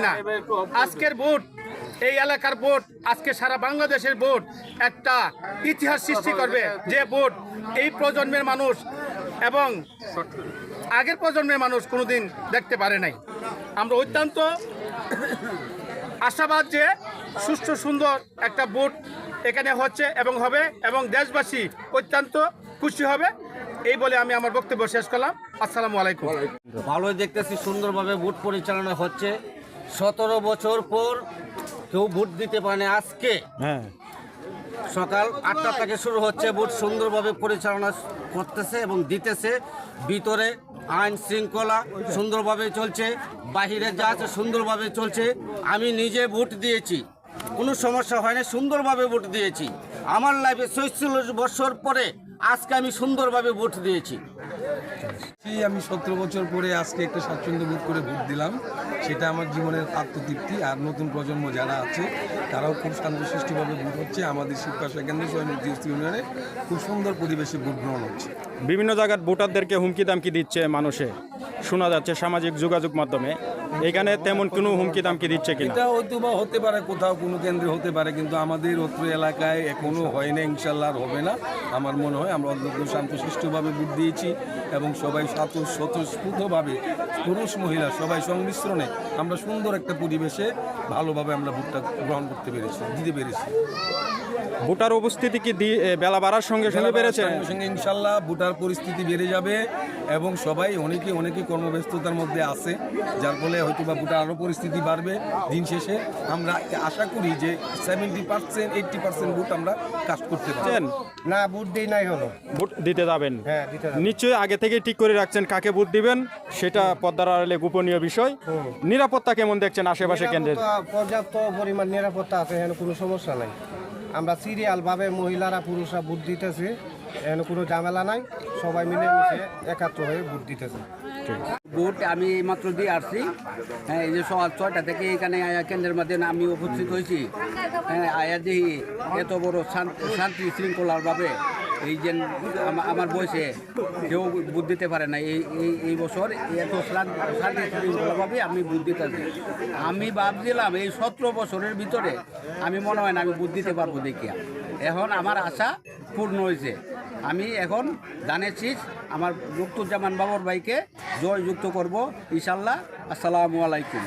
না। আজকের ভোট, এই এলাকার ভোট, আজকে সারা বাংলাদেশের ভোট একটা ইতিহাস সৃষ্টি করবে। যে ভোট এই প্রজন্মের মানুষ এবং আগের প্রজন্মের মানুষ কোনোদিন দেখতে পারে নাই। আমরা অত্যন্ত আশাবাদ যে সুষ্ঠু সুন্দর একটা ভোট এখানে হচ্ছে এবং হবে, এবং দেশবাসী অত্যন্ত খুশি হবে। এই বলে আমি আমার বক্তব্য শেষ করলাম। আসসালামু আলাইকুম। ভালোই দেখতেছি, সুন্দরভাবে ভোট পরিচালনা হচ্ছে। 17 বছর পর কেউ ভোট দিতে পারেনি। আজকে সকাল 8টা থেকে শুরু হচ্ছে ভোট, সুন্দরভাবে পরিচালনা করতেছে এবং দিতেছে। ভিতরে আইন শৃঙ্খলা সুন্দরভাবে চলছে, বাহিরে যা আছে সুন্দরভাবে চলছে। আমি নিজে ভোট দিয়েছি, কোনো সমস্যা হয়নি, সুন্দরভাবে ভোট দিয়েছি। আমার লাইফে 46 বছর পরে আজকে আমি সুন্দরভাবে ভোট দিয়েছি। আমি 17 বছর পরে আজকে একটা স্বাচ্ছন্দ্য বোধ করে ভোট দিলাম। সেটা আমার জীবনের আত্মতৃপ্তি। আর নতুন প্রজন্ম যারা আছে তারাও খুব শান্তশিষ্টভাবে ভোট হচ্ছে। আমাদের শিবকাশা কেন্দ্রে জিএসটি ইউনিয়নে খুব সুন্দর পরিবেশে ভোট গ্রহণ হচ্ছে। বিভিন্ন জায়গার ভোটারদেরকে হুমকি দামকি দিচ্ছে মানুষে, শোনা যাচ্ছে সামাজিক যোগাযোগ মাধ্যমে। এখানে তেমন কোনো হুমকি দামকি দিচ্ছে কিনা? এটা হয়তো বা হতে পারে, কোথাও কোনো কেন্দ্রে হতে পারে, কিন্তু আমাদের অত্র এলাকায় এখনো হয় না, ইনশাল্লাহ আর হবে না। আমার মনে হয় আমরা অত্যন্ত শান্তশিষ্টভাবে ভোট দিয়েছি এবং সবাই স্বতঃস্ফূর্তভাবে পুরুষ মহিলা সবাই সংমিশ্রণে আমরা সুন্দর একটা পরিবেশে ভালোভাবে আমরা ভোটটা গ্রহণ করতে পেরেছি, দিতে পেরেছি। ভোটার উপস্থিতি কি বেলা বাড়ার সঙ্গে সঙ্গে বেড়েছে? সঙ্গে সঙ্গে ইনশাল্লাহ ভোটার পরিস্থিতি বেড়ে যাবে এবং সবাই অনেকে কর্মব্যস্ততার মধ্যে আছে, যার ফলে হয়তো বা ভোটার আরও পরিস্থিতি বাড়বে। দিন শেষে আমরা আশা করি যে 70% 80% ভোট আমরা কাস্ট করতে পারব। না, ভোট দিই নাই হলো। ভোট দিতে যাবেন? হ্যাঁ, দিতে যাবেন। নিশ্চয়ই আগে থেকেই ঠিক করে রাখছেন কাকে ভোট দিবেন, সেটা পর্দার আড়ালে গোপনীয় বিষয়। নিরাপত্তা কেমন দেখছেন আশেপাশে কেন্দ্রের? পর্যাপ্ত পরিমাণ নিরাপত্তা আছে, এখানে কোনো সমস্যা নাই। আমরা সিরিয়াল ভাবে মহিলারা পুরুষরা ভোট দিতেছে, এখানে কোনো ঝামেলা নাই। সবাই মিলেমিশে একাত্র হয়ে ভোট দিতেছে। ভোট আমি মাত্র দিয়ে আসছি। হ্যাঁ, এই যে সকাল 6টা থেকে এখানে কেন্দ্রের মাধ্যমে আমি উপস্থিত হয়েছি। হ্যাঁ, আয়া দেখি এত বড় শান্তি শৃঙ্খলাভাবে এই যে আমার বয়সে কেউ ভোট দিতে পারে না। এই বছর এত শান্তি শৃঙ্খলাভাবে আমি ভোট দিতেছি। আমি ভাবছিলাম এই 17 বছরের ভিতরে আমি মনে হয় না আমি ভোট দিতে পারবো দেখিয়া। এখন আমার আশা পূর্ণ হয়েছে। আমি এখন ধানের শীষ আমার মুক্তুজ্জামান বাবর ভাইকে জয়যুক্ত করব ইনশাল্লাহ। আসসালামু আলাইকুম।